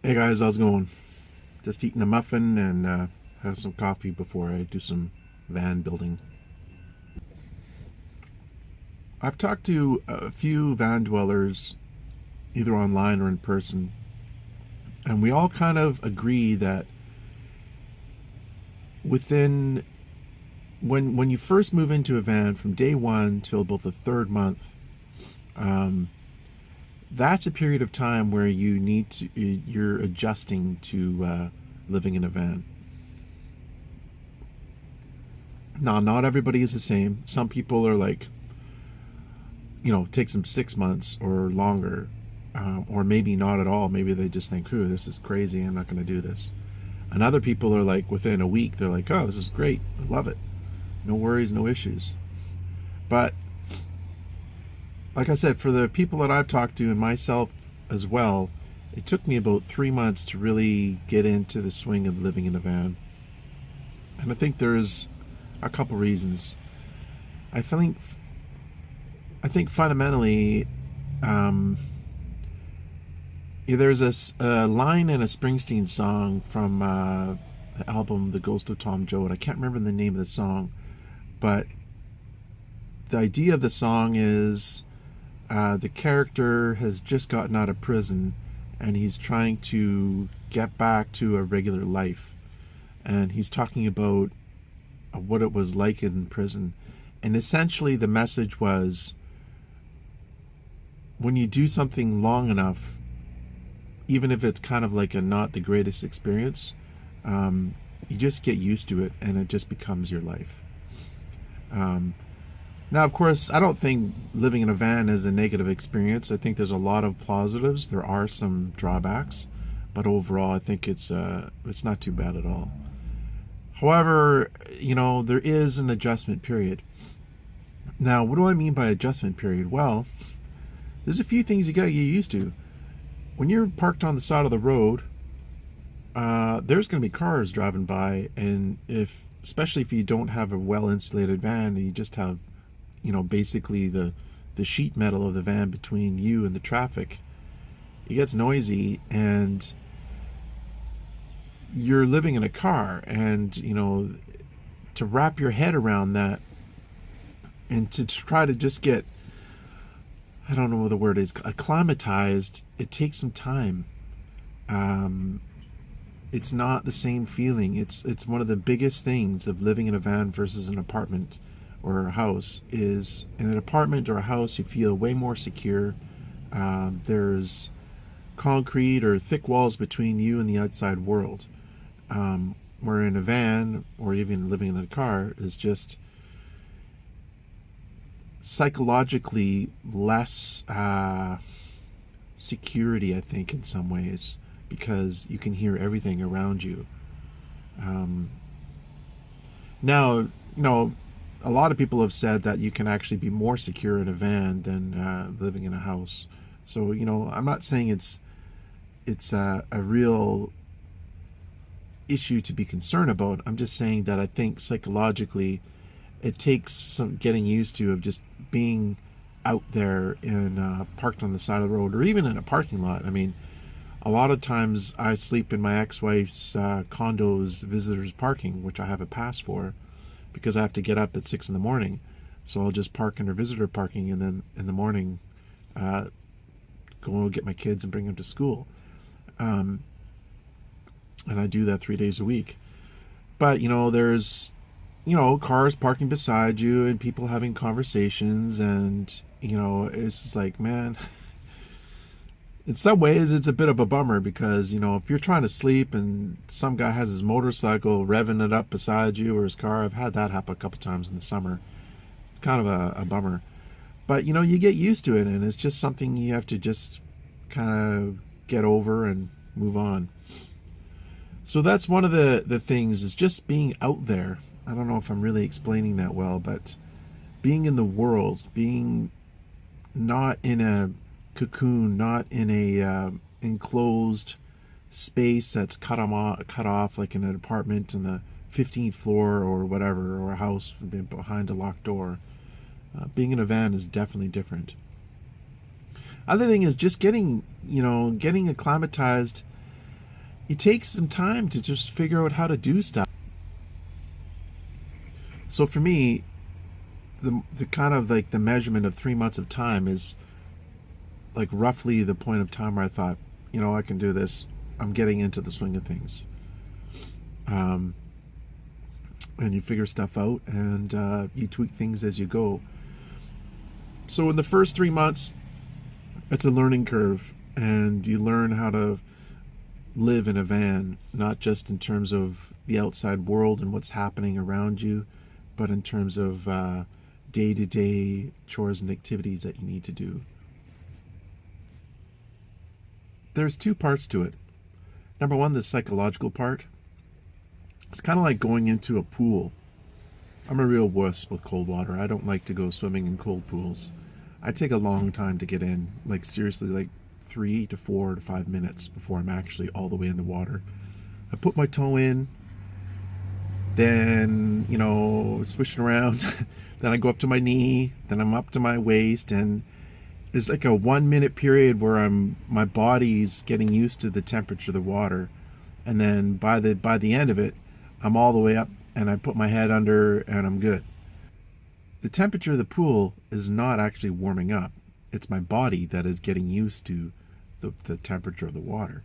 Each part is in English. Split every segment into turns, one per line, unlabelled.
Hey guys, how's it going? Just eating a muffin and have some coffee before I do some van building. I've talked to a few van dwellers, either online or in person, and we all kind of agree that within when you first move into a van from day one till about the third month, um, that's a period of time where you're adjusting to living in a van. Now, not everybody is the same. Some people are like, takes them 6 months or longer, or maybe not at all. Maybe they just think, "Ooh, this is crazy. I'm not going to do this." And other people are like, within a week, they're like, "Oh, this is great. I love it. No worries, no issues." But like I said, for the people that I've talked to and myself as well, it took me about 3 months to really get into the swing of living in a van. And I think there's a couple reasons. I think I think fundamentally, um, yeah, there's a line in a Springsteen song from the album "The Ghost of Tom Joad." I can't remember the name of the song, but the idea of the song is the character has just gotten out of prison, and he's trying to get back to a regular life, and he's talking about what it was like in prison, and essentially the message was, when you do something long enough, even if it's kind of like a not the greatest experience, you just get used to it and it just becomes your life. Um, Now, of course, I don't think living in a van is a negative experience. I think there's a lot of positives. There are some drawbacks, but overall, I think it's not too bad at all. However, there is an adjustment period. Now, what do I mean by adjustment period? Well, there's a few things you got to get used to. When you're parked on the side of the road, there's going to be cars driving by, and especially if you don't have a well insulated van, and you just have, basically the sheet metal of the van between you and the traffic, it gets noisy, and you're living in a car, and to wrap your head around that and to try to just get, I don't know what the word is, acclimatized, it takes some time. Um, it's not the same feeling. It's one of the biggest things of living in a van versus an apartment or a house. Is in an apartment or a house, you feel way more secure. There's concrete or thick walls between you and the outside world. Where in a van or even living in a car is just psychologically less security, I think, in some ways, because you can hear everything around you. Um, Now, a lot of people have said that you can actually be more secure in a van than living in a house. So, I'm not saying it's a real issue to be concerned about. I'm just saying that I think psychologically it takes some getting used to of just being out there and parked on the side of the road or even in a parking lot. I mean, a lot of times I sleep in my ex-wife's condo's visitors parking, which I have a pass for, because I have to get up at 6 in the morning. So I'll just park in her visitor parking, and then in the morning, uh, go and get my kids and bring them to school. Um, and I do that 3 days a week. But there's cars parking beside you and people having conversations, and it's just like, man, in some ways it's a bit of a bummer, because if you're trying to sleep and some guy has his motorcycle revving it up beside you, or his car. I've had that happen a couple times in the summer. It's kind of a bummer, but you get used to it, and it's just something you have to just kind of get over and move on. So that's one of the things, is just being out there. I don't know if I'm really explaining that well, but being in the world, being not in a cocoon, not in a enclosed space that's cut off like in an apartment in the 15th floor or whatever, or a house behind a locked door. Being in a van is definitely different. Other thing is just getting acclimatized it takes some time to just figure out how to do stuff. So for me, the kind of like the measurement of 3 months of time is like roughly the point of time where I thought, I can do this. I'm getting into the swing of things. And you figure stuff out, and you tweak things as you go. So in the first 3 months, it's a learning curve, and you learn how to live in a van, not just in terms of the outside world and what's happening around you, but in terms of day-to-day chores and activities that you need to do. There's two parts to it. Number one, the psychological part. It's kind of like going into a pool. I'm a real wuss with cold water. I don't like to go swimming in cold pools. I take a long time to get in, like seriously, like 3 to 4 to 5 minutes before I'm actually all the way in the water. I put my toe in, then, swishing around, then I go up to my knee, then I'm up to my waist, and there's like a 1 minute period where my body's getting used to the temperature of the water, and then by the end of it, I'm all the way up, and I put my head under, and I'm good. The temperature of the pool is not actually warming up. It's my body that is getting used to the temperature of the water.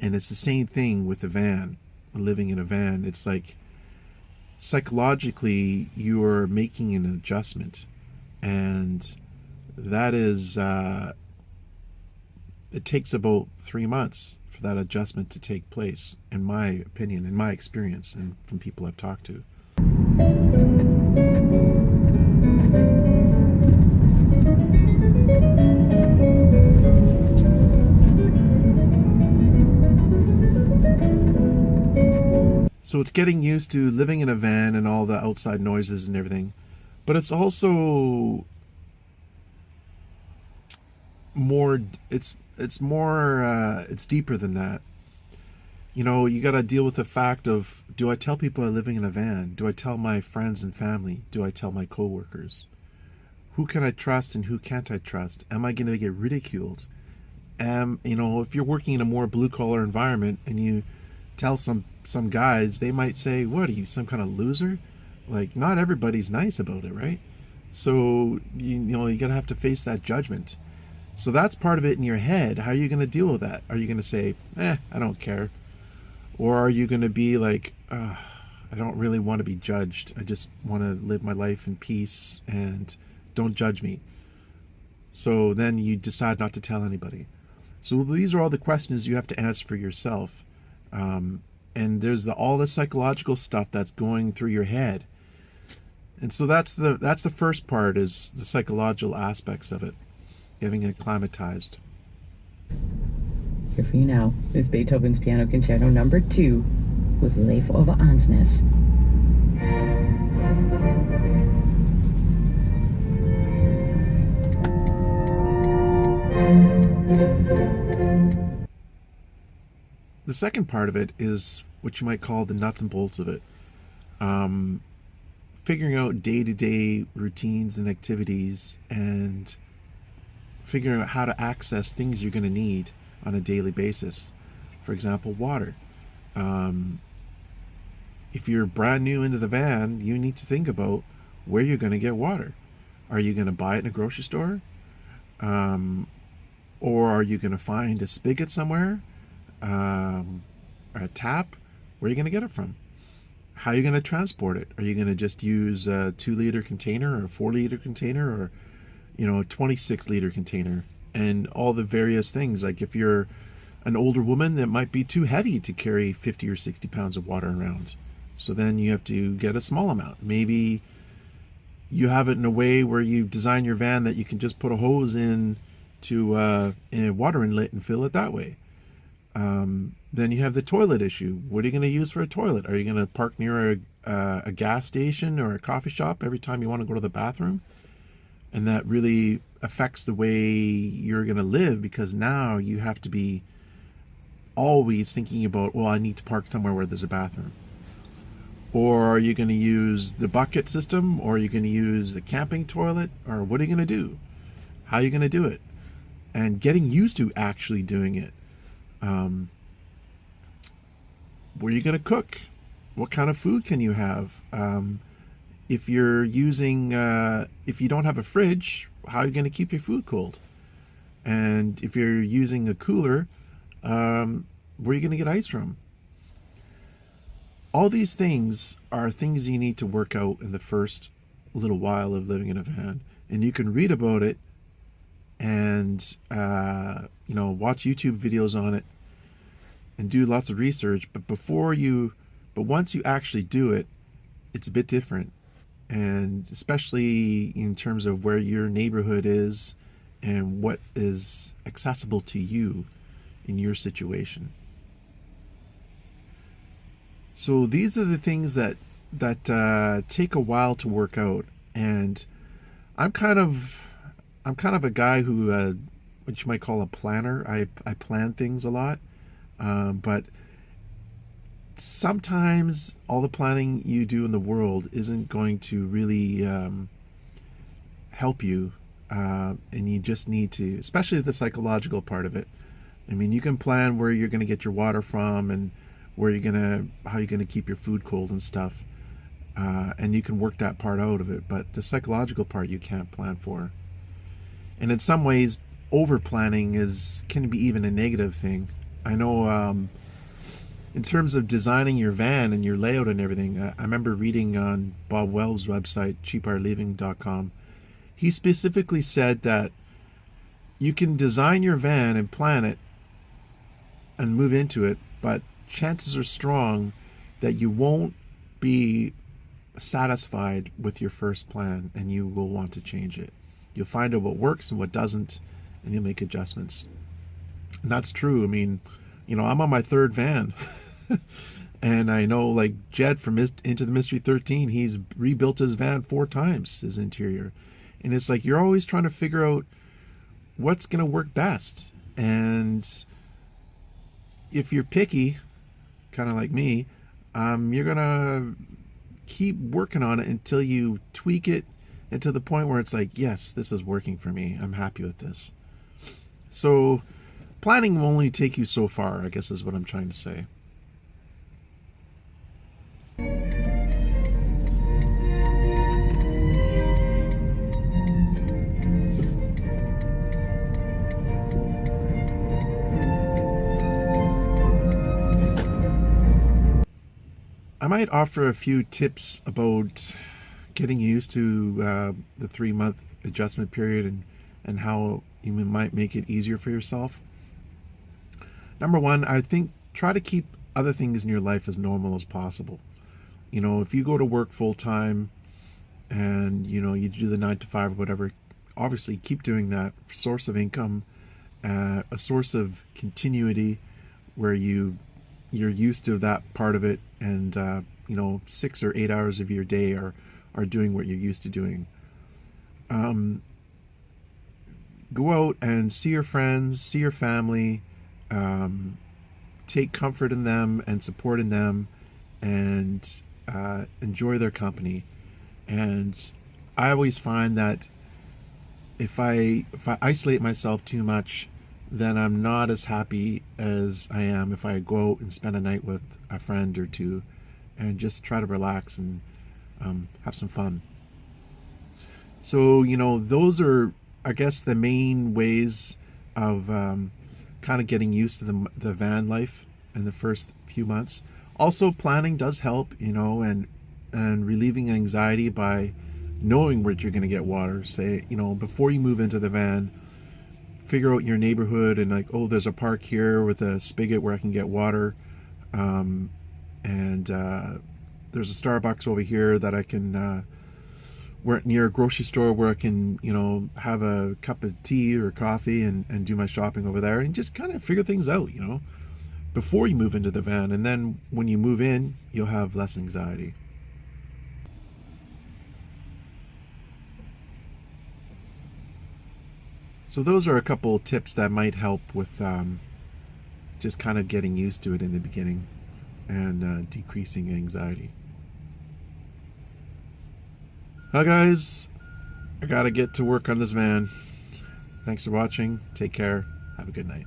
And it's the same thing with a van, living in a van. It's like psychologically you're making an adjustment, and that is it takes about 3 months for that adjustment to take place, in my opinion, in my experience, and from people I've talked to. So it's getting used to living in a van and all the outside noises and everything, but it's also more, it's deeper than that. You got to deal with the fact of, do I tell people I'm living in a van? Do I tell my friends and family? Do I tell my coworkers? Who can I trust and who can't I trust? Am I going to get ridiculed? If you're working in a more blue collar environment and you tell some guys, they might say, what are you, some kind of loser? Like, not everybody's nice about it, right? So you gotta have to face that judgment. So that's part of it in your head. How are you going to deal with that? Are you going to say, I don't care? Or are you going to be like, I don't really want to be judged. I just want to live my life in peace and don't judge me. So then you decide not to tell anybody. So these are all the questions you have to answer for yourself. And there's all the psychological stuff that's going through your head. And so that's the first part, is the psychological aspects of it. Getting acclimatized.
Here for you now is Beethoven's Piano Concerto Number 2 with Leif Ove Ansnes.
The second part of it is what you might call the nuts and bolts of it. Figuring out day-to-day routines and activities, and figuring out how to access things you're going to need on a daily basis. For example, water. If you're brand new into the van, you need to think about where you're going to get water. Are you going to buy it in a grocery store? Or are you going to find a spigot somewhere? A tap? Where are you going to get it from? How are you going to transport it? Are you going to just use a 2-liter container or a 4-liter container, or a 26-liter container? And all the various things. Like if you're an older woman, it might be too heavy to carry 50 or 60 pounds of water around. So then you have to get a small amount. Maybe you have it in a way where you design your van that you can just put a hose in to a water inlet and fill it that way. Then you have the toilet issue. What are you going to use for a toilet? Are you going to park near a gas station or a coffee shop every time you want to go to the bathroom? And that really affects the way you're going to live, because now you have to be always thinking about, well, I need to park somewhere where there's a bathroom. Or are you going to use the bucket system? Or are you going to use a camping toilet? Or what are you going to do? How are you going to do it? And getting used to actually doing it. where are you going to cook? What kind of food can you have? If you're using, if you don't have a fridge, how are you going to keep your food cold? And if you're using a cooler, where are you going to get ice from? All these things are things you need to work out in the first little while of living in a van. And you can read about it and, watch YouTube videos on it and do lots of research. But once you actually do it, it's a bit different. And especially in terms of where your neighborhood is and what is accessible to you in your situation. So these are the things that take a while to work out, and I'm kind of a guy who what you might call a planner. I plan things a lot, but sometimes all the planning you do in the world isn't going to really help you, and you just need to, especially the psychological part of it. I mean, you can plan where you're going to get your water from and how you're gonna keep your food cold and stuff, and you can work that part out of it. But the psychological part you can't plan for. And in some ways, over planning can be even a negative thing. I know, in terms of designing your van and your layout and everything, I remember reading on Bob Wells' website, cheapourliving.com. He specifically said that you can design your van and plan it and move into it, but chances are strong that you won't be satisfied with your first plan, and you will want to change it. You'll find out what works and what doesn't, and you'll make adjustments. And that's true. I mean, I'm on my third van. And I know, like Jed from Into the Mystery 13, he's rebuilt his van 4 times, his interior. And it's like you're always trying to figure out what's going to work best. And if you're picky, kind of like me, you're going to keep working on it until you tweak it and to the point where it's like, yes, this is working for me. I'm happy with this. So planning will only take you so far, I guess is what I'm trying to say. I might offer a few tips about getting used to the 3-month adjustment period and how you might make it easier for yourself. Number one, I think try to keep other things in your life as normal as possible. If you go to work full time and you do the 9 to 5 or whatever, obviously keep doing that. Source of income, a source of continuity where you're used to that part of it, and 6 or 8 hours of your day are doing what you're used to doing. Go out and see your friends, see your family, take comfort in them and support in them, and enjoy their company. And I always find that if I isolate myself too much, then I'm not as happy as I am if I go out and spend a night with a friend or two and just try to relax and have some fun. So, those are, I guess, the main ways of kind of getting used to the van life in the first few months. Also, planning does help, and relieving anxiety by knowing where you're going to get water. Say, before you move into the van, figure out your neighborhood and like, oh, there's a park here with a spigot where I can get water, and there's a Starbucks over here that I can we're near a grocery store where I can have a cup of tea or coffee and do my shopping over there, and just kind of figure things out before you move into the van. And then when you move in, you'll have less anxiety. So those are a couple tips that might help with just kind of getting used to it in the beginning and decreasing anxiety. Well, guys, I gotta get to work on this van. Thanks for watching. Take care. Have a good night.